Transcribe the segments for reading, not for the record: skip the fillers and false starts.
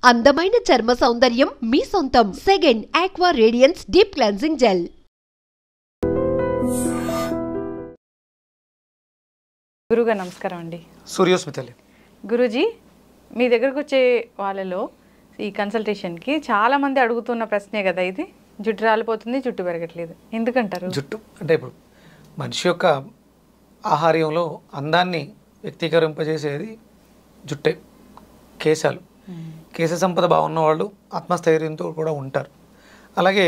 అందమైన చర్మ సౌందర్యం మీ సొంతం. Second aqua radiance deep cleansing gel. గురుగారు నమస్కారం అండి. సూర్యోస్మితలి. గురూజీ, మీ దగ్గరకు వచ్చే వాళ్ళలో ఈ కన్సల్టేషన్కి చాలామంది అడుగుతున్న ప్రశ్నే కదా ఇది, జుట్టు రాలిపోతుంది, జుట్టు పెరగట్లేదు, ఎందుకంటారు? జుట్టు అంటే ఇప్పుడు మనిషి యొక్క ఆహార్యంలో అందాన్ని వ్యక్తీకరింపజేసేది జుట్టే, కేశాలు. కేశ సంపద బాగున్న వాళ్ళు ఆత్మస్థైర్యంతో కూడా ఉంటారు. అలాగే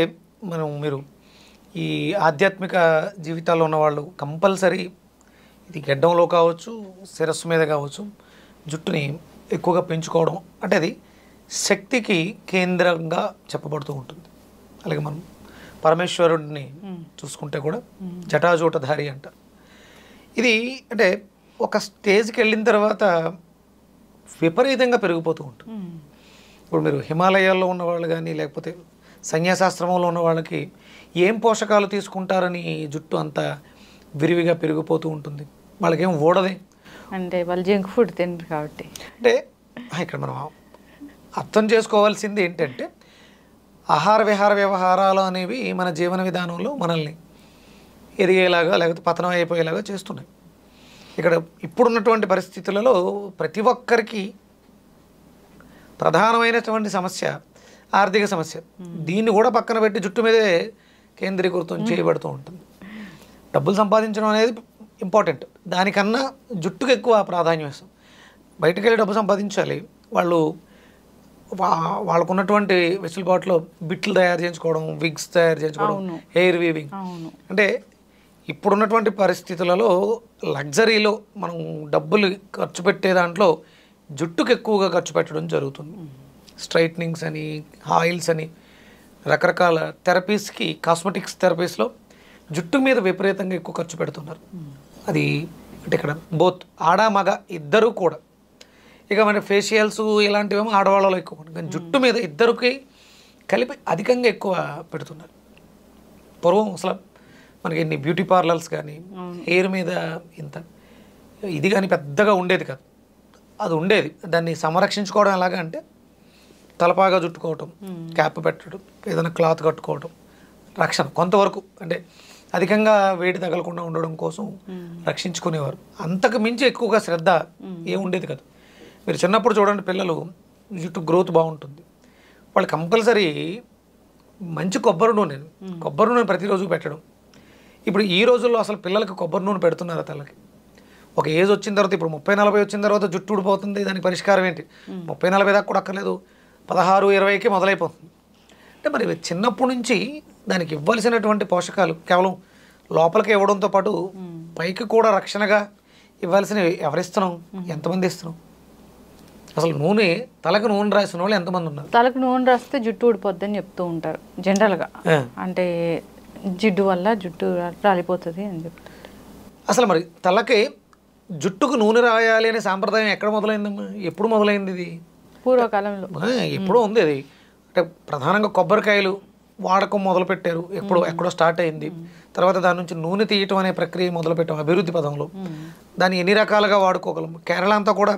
మీరు ఈ ఆధ్యాత్మిక జీవితాల్లో ఉన్నవాళ్ళు కంపల్సరీ ఇది గెడ్డంలో కావచ్చు, శిరస్సు మీద కావచ్చు, జుట్టుని ఎక్కువగా పెంచుకోవడం అంటే అది శక్తికి కేంద్రంగా చెప్పబడుతూ ఉంటుంది. అలాగే మనం పరమేశ్వరుడిని చూసుకుంటే కూడా జటాజూటధారి అంటారు. ఇది అంటే ఒక స్టేజ్కి వెళ్ళిన తర్వాత విపరీతంగా పెరిగిపోతూ ఉంటుంది. ఇప్పుడు మీరు హిమాలయాల్లో ఉన్నవాళ్ళు కానీ లేకపోతే సన్యాసాశ్రమంలో ఉన్న వాళ్ళకి ఏం పోషకాలు తీసుకుంటారని జుట్టు అంత విరివిగా పెరిగిపోతూ ఉంటుంది. వాళ్ళకేం ఓడదే, అంటే వాళ్ళు జంక్ ఫుడ్ తినరు కాబట్టి. అంటే ఇక్కడ మనం అర్థం చేసుకోవాల్సింది ఏంటంటే ఆహార విహార వ్యవహారాలు అనేవి మన జీవన విధానంలో మనల్ని ఎదిగేలాగా లేకపోతే పతనం అయిపోయేలాగా చేస్తున్నాయి. ఇక్కడ ఇప్పుడున్నటువంటి పరిస్థితులలో ప్రతి ఒక్కరికి ప్రధానమైనటువంటి సమస్య ఆర్థిక సమస్య. దీన్ని కూడా పక్కన పెట్టి జుట్టు మీదే కేంద్రీకృతం చేయబడుతూ ఉంటుంది. డబ్బులు సంపాదించడం అనేది ఇంపార్టెంట్, దానికన్నా జుట్టుకు ఎక్కువ ప్రాధాన్యం ఇస్తాం. బయటకు వెళ్ళి డబ్బు సంపాదించాలి, వాళ్ళకున్నటువంటి వెసులుబాటులో బిట్లు తయారు చేయించుకోవడం, విగ్స్ తయారు చేయించుకోవడం, హెయిర్ వీవింగ్. అంటే ఇప్పుడున్నటువంటి పరిస్థితులలో లగ్జరీలో మనం డబ్బులు ఖర్చు పెట్టే దాంట్లో జుట్టుకు ఎక్కువగా ఖర్చు పెట్టడం జరుగుతుంది. స్ట్రైట్నింగ్స్ అని, ఆయిల్స్ అని, రకరకాల థెరపీస్కి, కాస్మెటిక్స్ థెరపీస్లో జుట్టు మీద విపరీతంగా ఎక్కువ ఖర్చు పెడుతున్నారు. అది అంటే ఇక్కడ బోత్ ఆడ మగ ఇద్దరు కూడా. ఇక మన ఫేషియల్స్ ఇలాంటివేమో ఆడవాళ్ళలో ఎక్కువ, కానీ జుట్టు మీద ఇద్దరికి కలిపి అధికంగా ఎక్కువ పెడుతున్నారు. పూర్వం అసలు మనకి ఎన్ని బ్యూటీ పార్లర్స్ కానీ హెయిర్ మీద ఇంత ఇది కానీ పెద్దగా ఉండేది కాదు. అది ఉండేది, దాన్ని సంరక్షించుకోవడం ఎలాగా అంటే తలపాగా చుట్టుకోవటం, క్యాప్ పెట్టడం, ఏదైనా క్లాత్ కట్టుకోవటం, రక్షణ కొంతవరకు, అంటే అధికంగా వేడి తగలకుండా ఉండడం కోసం రక్షించుకునేవారు. అంతకు మించి ఎక్కువగా శ్రద్ధ ఏముండేది కాదు. మీరు చిన్నప్పుడు చూడండి, పిల్లలు జుట్టు గ్రోత్ బాగుంటుంది, వాళ్ళు కంపల్సరీ మంచి కొబ్బరి నూనె ప్రతిరోజు పెట్టడం. ఇప్పుడు ఈ రోజుల్లో అసలు పిల్లలకి కొబ్బరి నూనె పెడుతున్నారు తలకి. ఒక ఏజ్ వచ్చిన తర్వాత, ఇప్పుడు 30-40 వచ్చిన తర్వాత జుట్టు ఊడిపోతుంది, దానికి పరిష్కారం ఏంటి? 30-40 దాకా కూడా అక్కర్లేదు, 16-20కి మొదలైపోతుంది. అంటే మరి చిన్నప్పటి నుంచి దానికి ఇవ్వాల్సినటువంటి పోషకాలు కేవలం లోపలికి ఇవ్వడంతో పాటు పైకి కూడా రక్షణగా ఇవ్వాల్సినవి ఎవరిస్తున్నాం, ఎంతమంది ఇస్తున్నాం? అసలు తలకు నూనె రాసిన వాళ్ళు ఎంతమంది ఉన్నారు? తలకు నూనె రాస్తే జుట్టు ఊడిపోద్ది అని చెప్తూ ఉంటారు జనరల్గా. అంటే జిడ్డు వల్ల జుట్టు రాలిపోతుంది అని చెప్తారు. అసలు మరి తలకి జుట్టుకు నూనె రాయాలి అనే సాంప్రదాయం ఎక్కడ మొదలైందమ్మా? ఎప్పుడు మొదలైంది ఇది? పూర్వకాలంలో ఎప్పుడో ఉంది అది. అంటే ప్రధానంగా కొబ్బరికాయలు వాడకం మొదలుపెట్టారు, ఎక్కడో స్టార్ట్ అయింది. తర్వాత దాని నుంచి నూనె తీయటం అనే ప్రక్రియ మొదలుపెట్టాం అభివృద్ధి పదంలో. దాన్ని ఎన్ని రకాలుగా వాడుకోగలం. కేరళ అంతా కూడా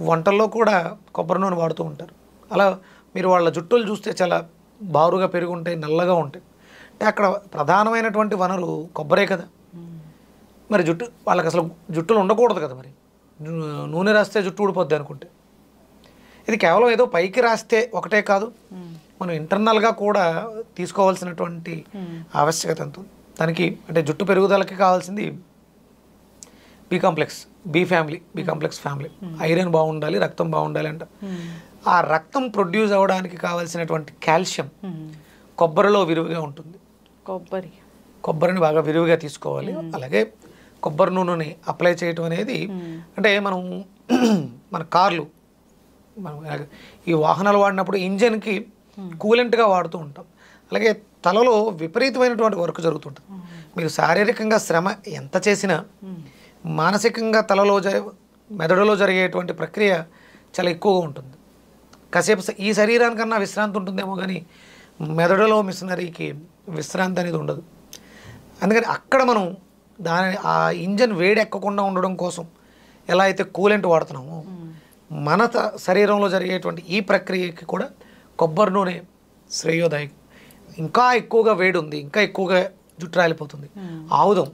వంటల్లో కూడా కొబ్బరి నూనె వాడుతూ ఉంటారు. అలా మీరు వాళ్ళ జుట్టులు చూస్తే చాలా బారుగా పెరిగి ఉంటాయి, నల్లగా ఉంటాయి. అంటే అక్కడ ప్రధానమైనటువంటి వనరు కొబ్బరే కదా. మరి వాళ్ళకి అసలు జుట్టులు ఉండకూడదు కదా. మరి నూనె రాస్తే జుట్టు ఊడిపోద్ది అనుకుంటే, ఇది కేవలం ఏదో పైకి రాస్తే ఒకటే కాదు, మనం ఇంటర్నల్గా కూడా తీసుకోవాల్సినటువంటి ఆవశ్యకత ఎంత ఉంది దానికి. అంటే జుట్టు పెరుగుదలకి కావాల్సింది బి కాంప్లెక్స్ ఫ్యామిలీ. ఐరన్ బాగుండాలి, రక్తం బాగుండాలి అంట. ఆ రక్తం ప్రొడ్యూస్ అవ్వడానికి కావాల్సినటువంటి కాల్షియం కొబ్బరిలో విరివిగా ఉంటుంది. కొబ్బరిని బాగా విరివిగా తీసుకోవాలి. అలాగే కొబ్బరి నూనెని అప్లై చేయటం అనేది, అంటే మన కార్లు, మనం ఈ వాహనాలు వాడినప్పుడు ఇంజన్కి కూలెంట్గా వాడుతూ ఉంటాం. అలాగే తలలో విపరీతమైనటువంటి వర్క్ జరుగుతుంటుంది. మీరు శారీరకంగా శ్రమ ఎంత చేసినా మానసికంగా మెదడులో జరిగేటువంటి ప్రక్రియ చాలా ఎక్కువగా ఉంటుంది. కాసేపు ఈ శరీరానికన్నా విశ్రాంతి ఉంటుందేమో కానీ మెదడులో మిషనరీకి విశ్రాంతి అనేది ఉండదు. అందుకని అక్కడ మనం ఆ ఇంజన్ వేడి ఎక్కకుండా ఉండడం కోసం ఎలా అయితే కూలెంట్ వాడుతున్నామో మన శరీరంలో జరిగేటువంటి ఈ ప్రక్రియకి కూడా కొబ్బరి నూనె శ్రేయోదాయకం. ఇంకా ఎక్కువగా వేడి ఉంది, ఇంకా ఎక్కువగా జుట్టు రాలిపోతుంది, ఆముదం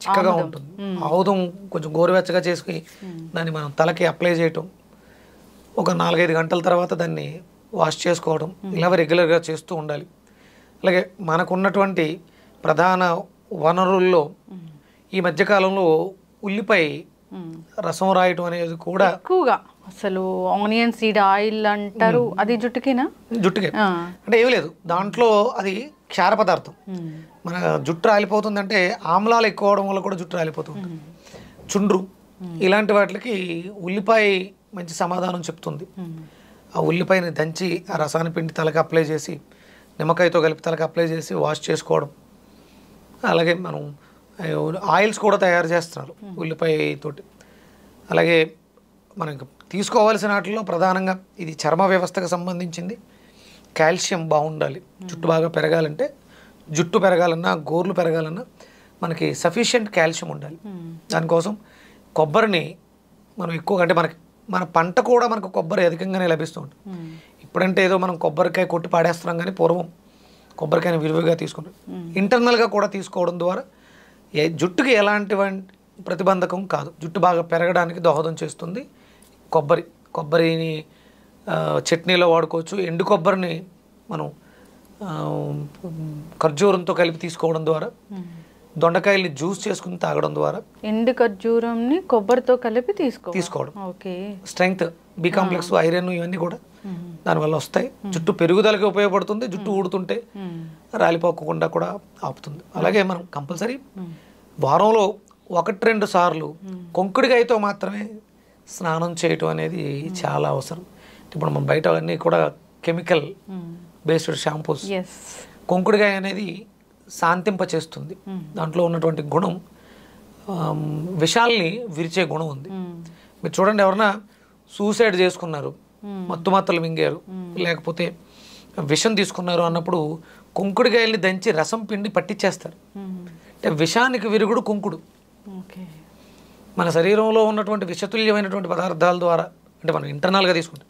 చిక్కగా ఉంటుంది, ఆముదం కొంచెం గోరువెచ్చగా చేసుకుని దాన్ని మనం తలకి అప్లై చేయటం, ఒక 4-5 గంటల తర్వాత దాన్ని వాష్ చేసుకోవడం, ఇలా రెగ్యులర్గా చేస్తూ ఉండాలి. అలాగే మనకున్నటువంటి ప్రధాన వనరుల్లో ఈ మధ్యకాలంలో ఉల్లిపాయ రసం రాయటం అనేది కూడా ఎక్కువగా, అసలు ఆనియన్ సీడ్ ఆయిల్ అంటారు, అది జుట్టుకేనా? జుట్టుకే అంటే ఏమి లేదు దాంట్లో, అది క్షార పదార్థం. మన జుట్టు రాలిపోతుందంటే ఆమ్లాలు ఎక్కువ అవడం వల్ల కూడా జుట్టు రాలిపోతుంది. చుండ్రు ఇలాంటి వాటికి ఉల్లిపాయ మంచి సమాధానం చెప్తుంది. ఆ ఉల్లిపాయని దంచి ఆ రసాన్ని పిండి తలకి అప్లై చేసి, నిమ్మకాయతో కలిపి తలకి అప్లై చేసి వాష్ చేసుకోవడం. అలాగే మనం ఆయిల్స్ కూడా తయారు చేస్తున్నారు ఉల్లిపాయ తోటి. అలాగే మనకి తీసుకోవాల్సిన వాటిల్లో ప్రధానంగా ఇది చర్మ వ్యవస్థకు సంబంధించింది. కాల్షియం బాగుండాలి. జుట్టు బాగా పెరగాలంటే, జుట్టు పెరగాలన్నా గోర్లు పెరగాలన్నా మనకి సఫిషియెంట్ కాల్షియం ఉండాలి. దానికోసం కొబ్బరిని మనం ఎక్కువగా, అంటే మన పంట కూడా మనకు కొబ్బరి అధికంగానే లభిస్తూ ఉంటుంది. ఇప్పుడంటే ఏదో మనం కొబ్బరికాయ కొట్టి పాడేస్తున్నాం, కానీ పూర్వం కొబ్బరికాయని విరివిగా తీసుకుంటాం. ఇంటర్నల్గా కూడా తీసుకోవడం ద్వారా జుట్టుకి ఎలాంటి ప్రతిబంధకం కాదు, జుట్టు బాగా పెరగడానికి దోహదం చేస్తుంది కొబ్బరిని చట్నీలో వాడుకోవచ్చు. ఎండు కొబ్బరిని మనం ఖర్జూరంతో కలిపి తీసుకోవడం ద్వారా, దొండకాయల్ని జ్యూస్ చేసుకుని తాగడం ద్వారా, ఎండు ఖర్జూరంని కొబ్బరితో కలిపి తీసుకోవడం స్ట్రెంగ్త్, బి కాంప్లెక్స్, ఐరన్ ఇవన్నీ కూడా దానివల్ల వస్తాయి. జుట్టు పెరుగుదలకి ఉపయోగపడుతుంది. జుట్టు ఊడుతుంటే రాలిపోకుండా కూడా ఆపుతుంది. అలాగే మనం కంపల్సరీ వారంలో 1-2 సార్లు కొంకుడికాయతో మాత్రమే స్నానం చేయటం అనేది చాలా అవసరం. ఇప్పుడు మనం బయట అన్నీ కూడా కెమికల్ బేస్డ్ షాంపూస్, కొంకుడికాయ అనేది శాంతింప చేస్తుంది. దాంట్లో ఉన్నటువంటి గుణం విషాల్ని విరిచే గుణం ఉంది. మీరు చూడండి, ఎవరన్నా సూసైడ్ చేసుకున్నారు, మత్తుమాత్రలు మింగారు, లేకపోతే విషం తీసుకున్నారు అన్నప్పుడు కొంకుడికాయల్ని దంచి రసం పిండి పట్టించేస్తారు. అంటే విషానికి విరుగుడు కుంకుడు. మన శరీరంలో ఉన్నటువంటి విషతుల్యమైనటువంటి పదార్థాల ద్వారా, అంటే మనం ఇంటర్నల్గా తీసుకుంటాం,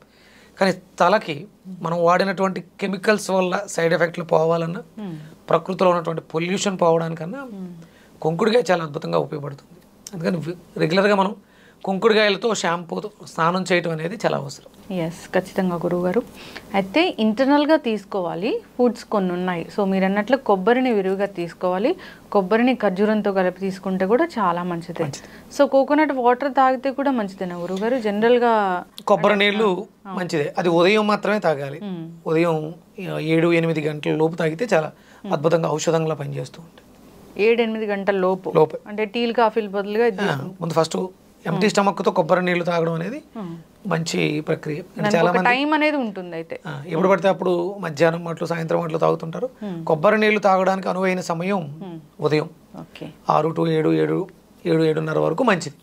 కానీ తలకి మనం వాడినటువంటి కెమికల్స్ వల్ల సైడ్ ఎఫెక్ట్లు పోవాలన్నా, ప్రకృతిలో ఉన్నటువంటి పొల్యూషన్ పోవడానికన్నా కొంకుడికాయ చాలా అద్భుతంగా ఉపయోగపడుతుంది. అందుకని రెగ్యులర్గా మనం కొంకుడికాయలతో షాంపూతో స్నానం చేయటం అనేది చాలా అవసరం. ఖచ్చితంగా గురువుగారు. అయితే ఇంటర్నల్గా తీసుకోవాలి ఫుడ్స్ కొన్ని ఉన్నాయి. సో మీరు అన్నట్లు కొబ్బరిని విరివిగా తీసుకోవాలి. కొబ్బరిని ఖర్జూరంతో కలిపి తీసుకుంటే కూడా చాలా మంచిదే. సో కోకోనట్ వాటర్ తాగితే కూడా మంచిదేనా గురువుగారు? జనరల్గా కొబ్బరి నీళ్ళు మంచిదే, అది ఉదయం మాత్రమే తాగాలి. ఉదయం 7-8 గంటల లోపు తాగితే చాలా అద్భుతంగా ఔషధంగా పనిచేస్తూ ఉంటుంది. 7-8 గంటల లోపు అంటే టీలు కాఫీలు బదులుగా ముందు ఫస్ట్ ఎంటీ స్టమక్తో కొబ్బరి నీళ్లు తాగడం అనేది మంచి ప్రక్రియ. చాలా మంది టైం అనేది ఉంటుంది. అయితే ఎప్పుడు పడితే అప్పుడు మధ్యాహ్నం అట్లు, సాయంత్రం అట్లు తాగుతుంటారు. కొబ్బరి నీళ్లు తాగడానికి అనువైన సమయం ఉదయం 6 to 7-7:30 వరకు మంచిది.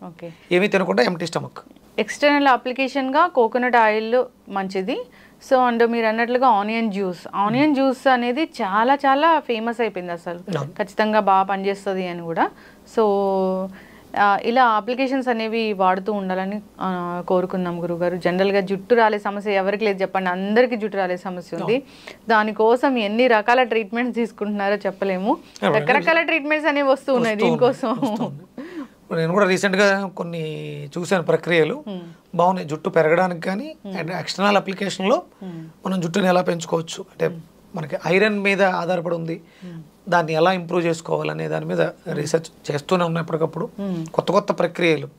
ఏమీ తినకుండా ఎంటీ స్టమక్. ఎక్స్టర్నల్ అప్లికేషన్గా కోకోనట్ ఆయిల్ మంచిది. సో అండ్ మీరు అన్నట్లుగా ఆనియన్ జ్యూస్ అనేది చాలా చాలా ఫేమస్ అయిపోయింది. అసలు ఖచ్చితంగా బాగా పనిచేస్తుంది అని కూడా. సో ఇలా అప్లికేషన్స్ అనేవి వాడుతూ ఉండాలని కోరుకుందాం గురువుగారు. జనరల్గా జుట్టు రాలే సమస్య ఎవరికి లేదు చెప్పండి, అందరికీ జుట్టు రాలే సమస్య ఉంది. దానికోసం ఎన్ని రకాల ట్రీట్మెంట్స్ తీసుకుంటున్నారో చెప్పలేము. రకరకాల ట్రీట్మెంట్స్ అనేవి వస్తూ ఉన్నాయి దీనికోసం. నేను కూడా రీసెంట్గా కొన్ని చూసాను ప్రక్రియలు, బాగున్నాయి. జుట్టు పెరగడానికి కానీ అండ్ ఎక్స్టర్నల్ అప్లికేషన్లో మనం జుట్టుని ఎలా పెంచుకోవచ్చు, అంటే మనకి ఐరన్ మీద ఆధారపడి ఉంది, దాన్ని ఎలా ఇంప్రూవ్ చేసుకోవాలనే దాని మీద రీసెర్చ్ చేస్తూనే ఉన్నాయి ఎప్పటికప్పుడు. కొత్త ప్రక్రియలు,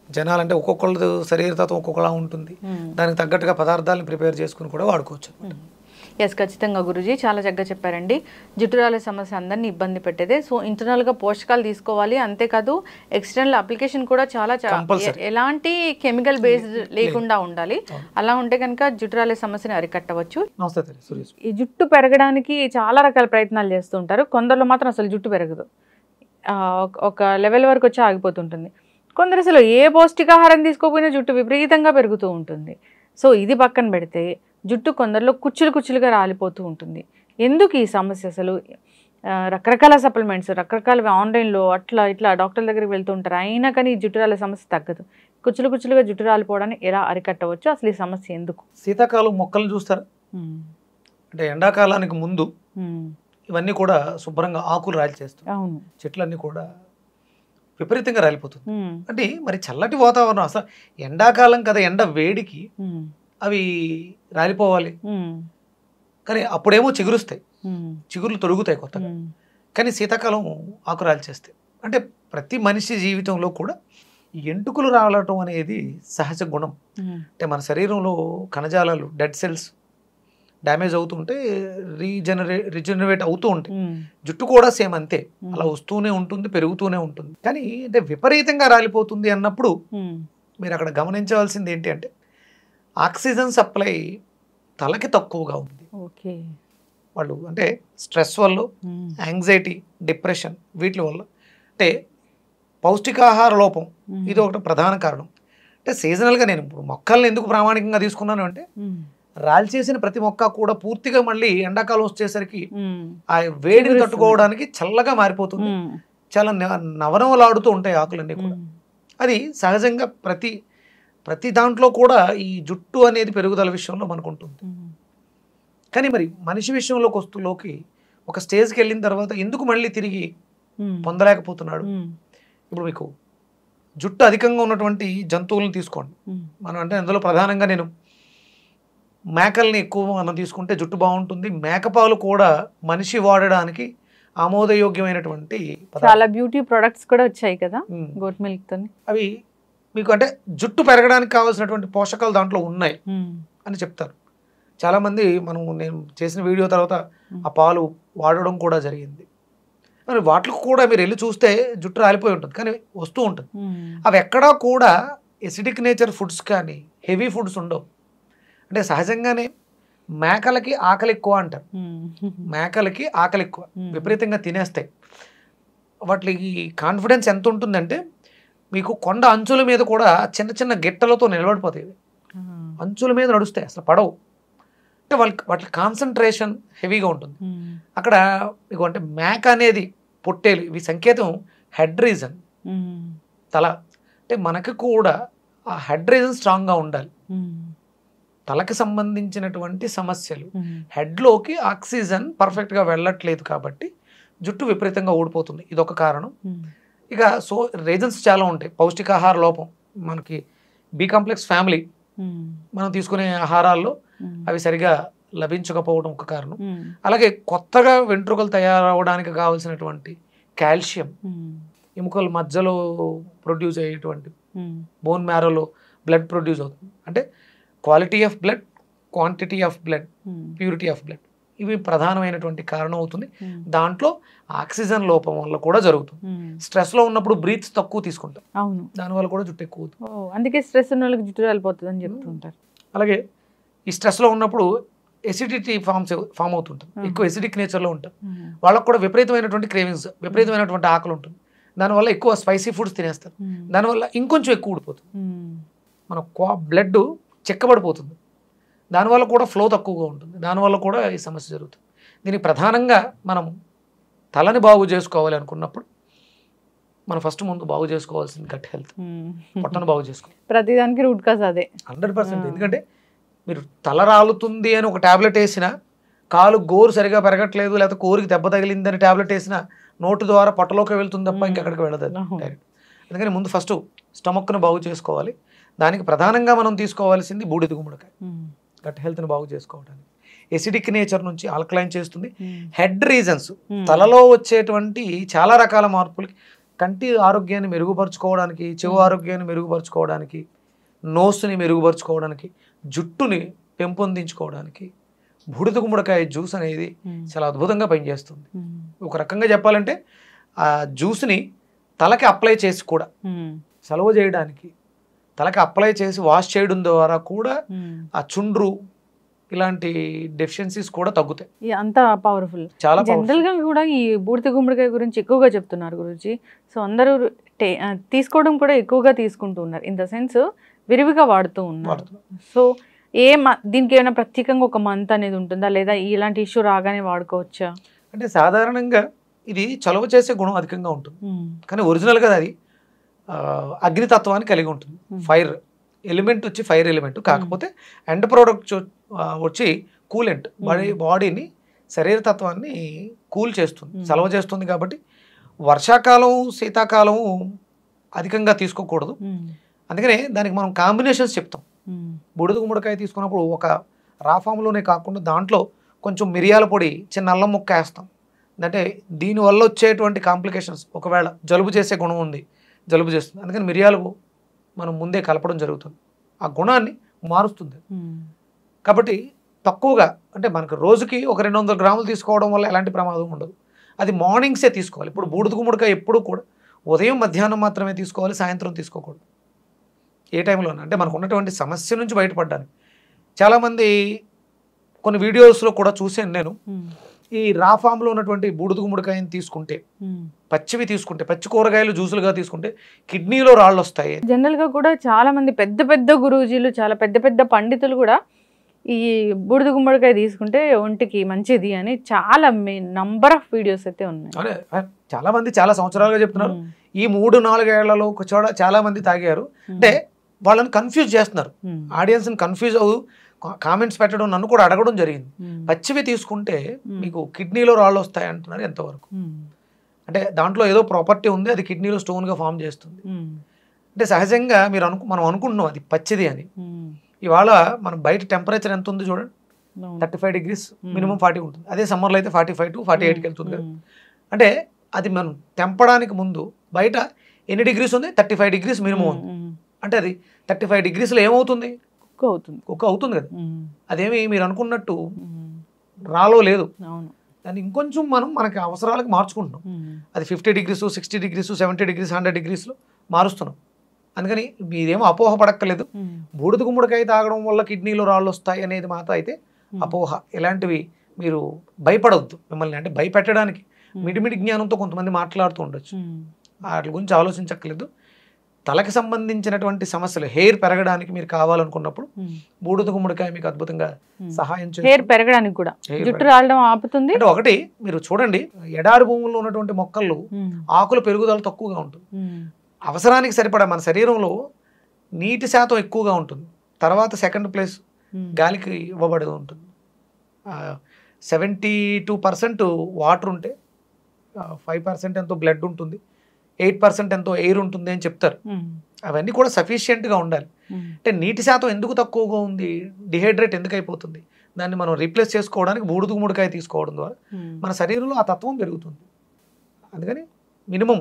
జనాలంటే ఒక్కొక్కళ్ళ శరీరతత్వం ఒక్కొక్కలా ఉంటుంది, దానికి తగ్గట్టుగా పదార్థాలను ప్రిపేర్ చేసుకుని కూడా వాడుకోవచ్చు. ఖచ్చితంగా గురుజీ చాలా చక్కగా చెప్పారండి. జుట్టు రాలే సమస్య అందరినీ ఇబ్బంది పెట్టేదే. సో ఇంటర్నల్గా పోషకాలు తీసుకోవాలి, అంతేకాదు ఎక్స్టర్నల్ అప్లికేషన్ కూడా చాలా ఎలాంటి కెమికల్ బేస్డ్ లేకుండా ఉండాలి. అలా ఉంటే కనుక జుట్టు రాలే సమస్యని అరికట్టవచ్చు. ఈ జుట్టు పెరగడానికి చాలా రకాల ప్రయత్నాలు చేస్తూ ఉంటారు. కొందరిలో మాత్రం అసలు జుట్టు పెరగదు, ఒక లెవెల్ వరకు వచ్చి ఆగిపోతుంటుంది. కొందరు అసలు ఏ పౌష్టికాహారం తీసుకోకపోయినా జుట్టు విపరీతంగా పెరుగుతూ ఉంటుంది. సో ఇది పక్కన పెడితే జుట్టు కొందరిలో కుచ్చులుగా రాలిపోతూ ఉంటుంది. ఎందుకు ఈ సమస్య? అసలు రకరకాల సప్లిమెంట్స్, రకరకాల ఆన్లైన్లో అట్లా ఇట్లా డాక్టర్ల దగ్గరికి వెళ్తూ ఉంటారు, అయినా కానీ ఈ జుట్టు రాలే సమస్య తగ్గదు. కుచ్చులు కుచ్చులుగా జుట్టు రాలిపోవడాన్ని ఎలా అరికట్టవచ్చు, అసలు ఈ సమస్య ఎందుకు? శీతాకాలం మొక్కలు చూస్తారా, అంటే ఎండాకాలానికి ముందు ఇవన్నీ కూడా శుభ్రంగా ఆకులు రాలి చేస్తాయి. అవును, చెట్లన్నీ కూడా విపరీతంగా రాలిపోతుంది. అంటే మరి చల్లటి వాతావరణం, అసలు ఎండాకాలం కదా, ఎండ వేడికి అవి రాలిపోవాలి, కానీ అప్పుడేమో చిగురుస్తాయి, చిగుర్లు తొడుగుతాయి కొత్తగా. కానీ శీతాకాలం ఆకు రాలి చేస్తాయి. అంటే ప్రతి మనిషి జీవితంలో కూడా ఎంటుకలు రాలటం అనేది సహజ గుణం. అంటే మన శరీరంలో కణజాలాలు, డెడ్ సెల్స్ డ్యామేజ్ అవుతుంటే రీజనరేట్ అవుతూ ఉంటాయి. జుట్టు కూడా సేమ్ అంతే, అలా వస్తూనే ఉంటుంది, పెరుగుతూనే ఉంటుంది. కానీ అంటే విపరీతంగా రాలిపోతుంది అన్నప్పుడు మీరు అక్కడ గమనించవలసింది ఏంటి అంటే ఆక్సిజన్ సప్లై తలకి తక్కువగా ఉంది. వాళ్ళు అంటే స్ట్రెస్ వల్ల, యాంగ్జైటీ, డిప్రెషన్, వీటి వల్ల, అంటే పౌష్టికాహార లోపం ఇది ఒకటి ప్రధాన కారణం. అంటే సీజనల్గా నేను ఇప్పుడు మొక్కల్ని ఎందుకు ప్రామాణికంగా తీసుకున్నాను అంటే రాల్చేసిన ప్రతి మొక్క కూడా పూర్తిగా మళ్ళీ ఎండాకాలం వచ్చేసరికి ఆ వేడిని తట్టుకోవడానికి చల్లగా మారిపోతుంది. చాలా నవనవలాడుతూ ఉంటాయి ఆకులన్నీ కూడా. అది సహజంగా ప్రతి దాంట్లో కూడా ఈ జుట్టు అనేది పెరుగుదల విషయంలో మనకు ఉంటుంది. కానీ మరి మనిషి విషయంలోకి వస్తులోకి ఒక స్టేజ్కి వెళ్ళిన తర్వాత ఎందుకు మళ్ళీ తిరిగి పొందలేకపోతున్నాడు? ఇప్పుడు మీకు జుట్టు అధికంగా ఉన్నటువంటి జంతువులను తీసుకోండి మనం. అంటే అందులో ప్రధానంగా నేను మేకల్ని ఎక్కువ మనం తీసుకుంటే జుట్టు బాగుంటుంది. మేకపాలు కూడా మనిషి వాడడానికి ఆమోదయోగ్యమైనటువంటి చాలా బ్యూటీ ప్రొడక్ట్స్ కూడా వచ్చాయి కదా గోట్ మిల్క్ తో. అవి మీకు అంటే జుట్టు పెరగడానికి కావాల్సినటువంటి పోషకాలు దాంట్లో ఉన్నాయి అని చెప్తారు చాలామంది. నేను చేసిన వీడియో తర్వాత ఆ పాలు వాడడం కూడా జరిగింది. మరి వాటికి కూడా మీరు వెళ్ళి చూస్తే జుట్టు రాలిపోయి ఉంటుంది, కానీ వస్తూ ఉంటుంది. అవి ఎక్కడా కూడా ఎసిడిక్ నేచర్ ఫుడ్స్ కానీ హెవీ ఫుడ్స్ ఉండవు. అంటే సహజంగానే మేకలకి ఆకలి ఎక్కువ అంటారు. మేకలకి ఆకలి ఎక్కువ, విపరీతంగా తినేస్తాయి. వాటికి కాన్ఫిడెన్స్ ఎంత ఉంటుందంటే మీకు కొండ అంచుల మీద కూడా చిన్న చిన్న గిట్టలతో నిలబడిపోతాయి. అంచుల మీద నడుస్తాయి, అసలు పడవు. అంటే వాటి కాన్సన్ట్రేషన్ హెవీగా ఉంటుంది. అక్కడ మీకు అంటే మేక అనేది పొట్టేలు, ఇవి సంకేతం హెడ్ రీజన్, తల. అంటే మనకి కూడా ఆ హెడ్ రీజన్ స్ట్రాంగ్గా ఉండాలి. తలకి సంబంధించినటువంటి సమస్యలు, హెడ్లోకి ఆక్సిజన్ పర్ఫెక్ట్గా వెళ్ళట్లేదు కాబట్టి జుట్టు విపరీతంగా ఊడిపోతుంది. ఇదొక కారణం. ఇక రీజన్స్ చాలా ఉంటాయి. పౌష్టికాహార లోపం, మనకి బి కాంప్లెక్స్ ఫ్యామిలీ, మనం తీసుకునే ఆహారాల్లో అవి సరిగా లభించకపోవడం ఒక కారణం. అలాగే కొత్తగా వెంట్రుకలు తయారవడానికి కావాల్సినటువంటి కాల్షియం ఎముకల మధ్యలో ప్రొడ్యూస్ అయ్యేటువంటి బోన్ మ్యారోలో బ్లడ్ ప్రొడ్యూస్ అవుతుంది. అంటే quality of blood, quantity of blood, purity of blood, ఇవి ప్రధానమైనటువంటి కారణం అవుతుంది. దాంట్లో ఆక్సిజన్ లోపం వల్ల కూడా జరుగుతుంది. స్ట్రెస్లో ఉన్నప్పుడు బ్రీత్ తక్కువ తీసుకుంటాం, దానివల్ల కూడా జుట్టు ఎక్కువ అవుతుంది. అందుకే స్ట్రెస్ ఉన్న వాళ్ళకి జుట్టు రాలిపోతుంది అని చెప్తుంటారు. అలాగే ఈ స్ట్రెస్లో ఉన్నప్పుడు ఎసిడిటీ ఫామ్ అవుతుంటుంది, ఎక్కువ ఎసిడిక్ నేచర్లో ఉంటాం. వాళ్ళకు కూడా విపరీతమైనటువంటి క్రేవింగ్స్, విపరీతమైనటువంటి ఆకలి ఉంటుంది. దానివల్ల ఎక్కువ స్పైసీ ఫుడ్స్ తినేస్తారు. దానివల్ల ఇంకొంచెం ఎక్కువ ఊడిపోతుంది, మన బ్లడ్ చెక్కబడిపోతుంది. దానివల్ల కూడా ఫ్లో తక్కువగా ఉంటుంది. దానివల్ల కూడా ఈ సమస్య జరుగుతుంది. దీనికి ప్రధానంగా మనం తలని బాగు చేసుకోవాలి అనుకున్నప్పుడు మనం ఫస్ట్ ముందు బాగు చేసుకోవాల్సింది గట్ హెల్త్, పొట్టను బాగు చేసుకోవాలి. ప్రతిదానికి రూట్ కాజ్ అదే 100%. ఎందుకంటే మీరు తల రాలుతుంది అని ఒక ట్యాబ్లెట్ వేసినా, కాలు గోరు సరిగా పెరగట్లేదు లేకపోతే కోరికి దెబ్బ తగిలిందని ట్యాబ్లెట్ వేసినా నోటు ద్వారా పొట్టలోకి వెళ్తుంది తప్ప ఇంకెక్కడికి వెళ్ళదు డైరెక్ట్. అందుకని ముందు ఫస్ట్ స్టమక్ను బాగు చేసుకోవాలి. దానికి ప్రధానంగా మనం తీసుకోవాల్సింది బూడిద గుమ్మడికాయ, గట్ హెల్త్ని బాగు చేసుకోవడానికి. ఎసిడిక్ నేచర్ నుంచి ఆల్కలైన్ చేస్తుంది. హెడ్ రీజన్స్, తలలో వచ్చేటువంటి చాలా రకాల మార్పులకి, కంటి ఆరోగ్యాన్ని మెరుగుపరుచుకోవడానికి, చెవు ఆరోగ్యాన్ని మెరుగుపరుచుకోవడానికి, నోస్ని మెరుగుపరుచుకోవడానికి, జుట్టుని పెంపొందించుకోవడానికి బూడిద గుమ్మడికాయ జ్యూస్ అనేది చాలా అద్భుతంగా పనిచేస్తుంది. ఒక రకంగా చెప్పాలంటే ఆ జ్యూస్ని తలకి అప్లై చేసి కూడా సలవ చేయడానికి, తలకి అప్లై చేసి వాష్ చేయడం ద్వారా కూడా ఆ చుండ్రు ఇలాంటి డెఫిషియన్సీస్ కూడా తగ్గుతాయి. అంత పవర్ఫుల్. చాలా జనరల్ గా కూడా ఈ బూడిద గుమ్మడికాయ గురించి ఎక్కువగా చెప్తున్నారు గురుజీ. సో అందరూ తీసుకోవడం కూడా ఎక్కువగా తీసుకుంటూ ఉన్నారు, ఇన్ ద సెన్స్ విరివిగా వాడుతూ ఉన్నారు. సో దీనికి ఏమైనా ప్రత్యేకంగా ఒక మంత్ అనేది ఉంటుందా, లేదా ఇలాంటి ఇష్యూ రాగానే వాడుకోవచ్చా? అంటే సాధారణంగా ఇది చలవ చేసే గుణం అధికంగా ఉంటుంది, కానీ ఒరిజినల్గా అది అగ్నితత్వాన్ని కలిగి ఉంటుంది. ఫైర్ ఎలిమెంట్ వచ్చి ఫైర్ ఎలిమెంట్, కాకపోతే ఎండ్ ప్రోడక్ట్ వచ్చి కూలెంట్, బాడీని శరీరతత్వాన్ని కూల్ చేస్తుంది, చలవ చేస్తుంది. కాబట్టి వర్షాకాలం శీతాకాలం అధికంగా తీసుకోకూడదు. అందుకనే దానికి మనం కాంబినేషన్స్ చెప్తాం. బూడిద గుమ్మడికాయ తీసుకున్నప్పుడు ఒక రా ఫామ్లోనే కాకుండా దాంట్లో కొంచెం మిరియాల పొడి, చిన్న అల్లం ముక్క వేస్తాం. అంటే దీనివల్ల వచ్చేటువంటి కాంప్లికేషన్స్, ఒకవేళ జలుబు చేసే గుణం ఉంది, జలుబు చేస్తుంది, అందుకని మిరియాలు మనం ముందే కలపడం జరుగుతుంది. ఆ గుణాన్ని మారుస్తుంది. కాబట్టి తక్కువగా, అంటే మనకు రోజుకి ఒక 200 గ్రాములు తీసుకోవడం వల్ల ఎలాంటి ప్రమాదం ఉండదు. అది మార్నింగ్సే తీసుకోవాలి. ఇప్పుడు బూడిద గుమ్మడికాయ ఎప్పుడు కూడా ఉదయం మధ్యాహ్నం మాత్రమే తీసుకోవాలి, సాయంత్రం తీసుకోకూడదు. ఏ టైంలో అంటే మనకు ఉన్నటువంటి సమస్య నుంచి బయటపడ్డానికి. చాలామంది కొన్ని వీడియోస్లో కూడా చూసాను నేను, ఈ రా ఫామ్లో ఉన్నటువంటి బూడిద గుమ్మడికాయని తీసుకుంటే, పచ్చివి తీసుకుంటే, పచ్చి కూరగాయలు జ్యూసులుగా తీసుకుంటే కిడ్నీలో రాళ్ళు వస్తాయి. జనరల్గా కూడా చాలా మంది పెద్ద పెద్ద గురూజీలు, చాలా పెద్ద పెద్ద పండితులు కూడా ఈ బూడిద గుమ్మడికాయ తీసుకుంటే ఒంటికి మంచిది అని చాలా నంబర్ ఆఫ్ వీడియోస్ అయితే ఉన్నాయి. చాలా మంది చాలా సంవత్సరాలుగా చెప్తున్నారు. ఈ 3-4 ఏళ్లలో చాలా మంది తాగారు. అంటే వాళ్ళని కన్ఫ్యూజ్ చేస్తున్నారు, ఆడియన్స్ని కన్ఫ్యూజ్ అవ్వు కామెంట్స్ పెట్టడం, నన్ను కూడా అడగడం జరిగింది. పచ్చివి తీసుకుంటే మీకు కిడ్నీలో రాళ్ళు వస్తాయి అంటున్నారు. ఎంతవరకు అంటే దాంట్లో ఏదో ప్రాపర్టీ ఉంది, అది కిడ్నీలో స్టోన్గా ఫామ్ చేస్తుంది. అంటే సహజంగా మనం అనుకుంటున్నాం అది పచ్చిది అని. ఇవాళ మనం బయట టెంపరేచర్ ఎంత ఉంది చూడండి, 35 degrees, మినిమం 40 ఉంటుంది. అదే సమ్మర్లో అయితే 45 to 48కి వెళ్తుంది కదా. అంటే అది మనం తెంపడానికి ముందు బయట ఎన్ని డిగ్రీస్ ఉంది, 35 degrees మినిమం ఉంది. అంటే అది 35 degreesలో ఏమవుతుంది, కుక్ అవుతుంది కదా. అదేమి మీరు అనుకున్నట్టు రాలో లేదు. దాన్ని ఇంకొంచెం మనకి అవసరాలకు మార్చుకుంటున్నాం. అది 50 degrees, 60 degrees, 70 degrees, 100 degreesలో మారుస్తున్నాం. అందుకని మీరేమో అపోహ పడక్కర్లేదు. బూడిద గుమ్మడికాయ తాగడం వల్ల కిడ్నీలో రాళ్ళు వస్తాయి అనేది మాత్రం అయితే అపోహ. ఇలాంటివి మీరు భయపడవద్దు. మిమ్మల్ని అంటే భయపెట్టడానికి మిడిమిడి జ్ఞానంతో కొంతమంది మాట్లాడుతూ ఉండొచ్చు. వాటి గురించి ఆలోచించక్కర్లేదు. తలకి సంబంధించినటువంటి సమస్యలు, హెయిర్ పెరగడానికి మీరు కావాలనుకున్నప్పుడు బూడిద గుమ్మడికాయ మీకు అద్భుతంగా సహాయం చేస్తుంది. హెయిర్ పెరగడానికి కూడా, జుట్టు రాలడం ఆపుతుంది. అంటే ఒకటి మీరు చూడండి, ఎడారి భూముల్లో ఉన్నటువంటి మొక్కలు ఆకుల పెరుగుదల తక్కువగా ఉంటుంది. అవసరానికి సరిపడా మన శరీరంలో నీటి శాతం ఎక్కువగా ఉంటుంది. తర్వాత సెకండ్ ప్లేస్ గాలికి ఇవ్వబడి ఉంటుంది. 72% వాటర్ ఉంటే 5% ఎంతో బ్లడ్ ఉంటుంది, 8% ఎంతో ఎయిర్ ఉంటుంది అని చెప్తారు. అవన్నీ కూడా సఫిషియెంట్గా ఉండాలి. అంటే నీటి శాతం ఎందుకు తక్కువగా ఉంది, డిహైడ్రేట్ ఎందుకు అయిపోతుంది, దాన్ని మనం రీప్లేస్ చేసుకోవడానికి బూడిద గుమ్మడికాయ తీసుకోవడం ద్వారా మన శరీరంలో ఆ తత్వం పెరుగుతుంది. అందుకని మినిమం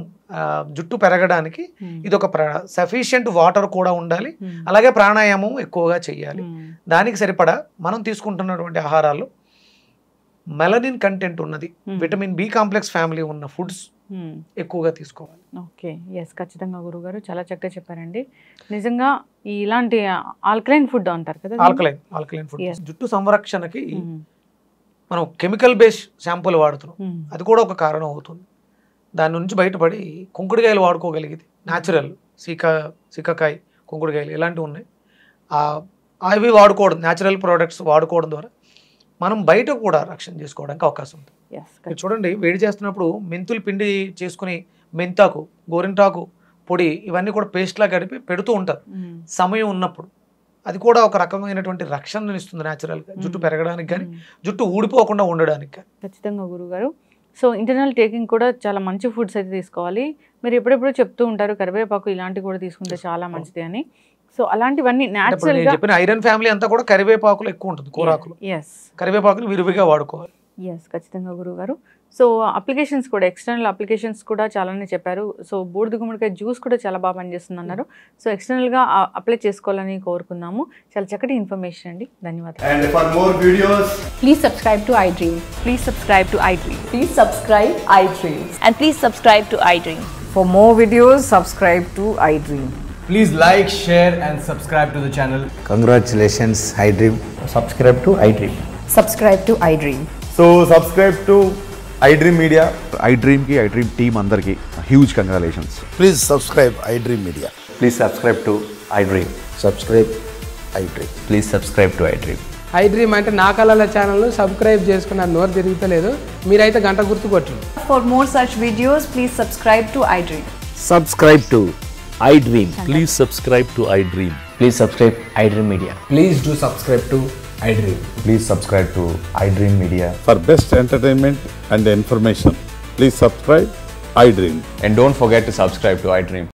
జుట్టు పెరగడానికి ఇది ఒక సఫిషియెంట్ వాటర్ కూడా ఉండాలి. అలాగే ప్రాణాయామం ఎక్కువగా చేయాలి. దానికి సరిపడా మనం తీసుకుంటున్నటువంటి ఆహారాల్లో మెలనిన్ కంటెంట్ ఉన్నది, విటమిన్ బి కాంప్లెక్స్ ఫ్యామిలీ ఉన్న ఫుడ్స్ ఎక్కువగా తీసుకోవాలి. ఓకే, ఎస్, ఖచ్చితంగా గురుగారు చాలా చక్కగా చెప్పారండి. నిజంగా ఇలాంటి ఆల్కలైన్ ఫుడ్ అంటారు కదా, ఆల్కలైన్ ఫుడ్ జుట్టు సంరక్షణకి మనం కెమికల్ బేస్ షాంపూలు వాడుతున్నాం, అది కూడా ఒక కారణం అవుతుంది. దాని నుంచి బయటపడి కుంకుడుకాయలు వాడుకోగలిగింది, న్యాచురల్ సీకాకాయ, కుంకుడుకాయలు ఇలాంటివి ఉన్నాయి. అవి వాడుకోవడం, న్యాచురల్ ప్రోడక్ట్స్ వాడుకోవడం ద్వారా మనం బయట కూడా రక్షణ చేసుకోవడానికి అవకాశం ఉంది. చూడండి, వేడి చేస్తున్నప్పుడు మెంతులు పిండి చేసుకుని మెంతాకు, గోరింటాకు పొడి ఇవన్నీ కూడా పేస్ట్లా గడిపి పెడుతూ ఉంటారు సమయం ఉన్నప్పుడు. అది కూడా ఒక రకమైనటువంటి రక్షణను ఇస్తుంది న్యాచురల్గా, జుట్టు పెరగడానికి కానీ జుట్టు ఊడిపోకుండా ఉండడానికి కానీ. ఖచ్చితంగా గురుగారు. సో ఇంటర్నల్ టేకింగ్ కూడా చాలా మంచి ఫుడ్స్ అయితే తీసుకోవాలి. మీరు ఎప్పుడెప్పుడు చెప్తూ ఉంటారు కరివేపాకు ఇలాంటివి కూడా తీసుకుంటే చాలా మంచిది అని. సో అలాంటివన్నీ న్యాచురల్ గా చెప్పిన ఐరన్ ఫ్యామిలీ అంతా కూడా కరివేపాకులు ఎక్కువ ఉంటుంది, కూరాకులు. కరివేపాకులు విరివిగా వాడుకోవాలి. ఎస్, ఖచ్చితంగా గురుగారు. సో అప్లికేషన్స్ కూడా, ఎక్స్టర్నల్ అప్లికేషన్స్ కూడా చాలానే చెప్పారు. సో బూడిద గుమ్మడికాయ జ్యూస్ కూడా చాలా బాగా పనిచేస్తుంది అన్నారు. సో ఎక్స్టర్నల్గా అప్లై చేసుకోవాలని కోరుకున్నాము. చాలా చక్కటి ఇన్ఫర్మేషన్ అండి, ధన్యవాదాలు. And for more videos, please subscribe to iDream. Please subscribe to iDream. Please subscribe iDream. And please subscribe to iDream. For more videos, subscribe to iDream. please like, share and subscribe to the channel. Congratulations, iDream. Subscribe to iDream. Subscribe to iDream. So subscribe to iDream Media. iDream ki iDream team andarki huge congratulations. Please subscribe iDream Media. Please subscribe to iDream. Subscribe iDream. Please subscribe to iDream. iDream అంటే నా కళల channel subscribe చేసుకున్న నోరు తిరుగుతలేదు, మీరైతే గంట గుర్తు కొట్టండి. For more such videos, please subscribe to iDream. Subscribe to iDream. Please subscribe to iDream. Please subscribe iDream Media. Please do subscribe to iDream. Please subscribe to iDream Media. For best entertainment and information, please subscribe iDream. And don't forget to subscribe to iDream.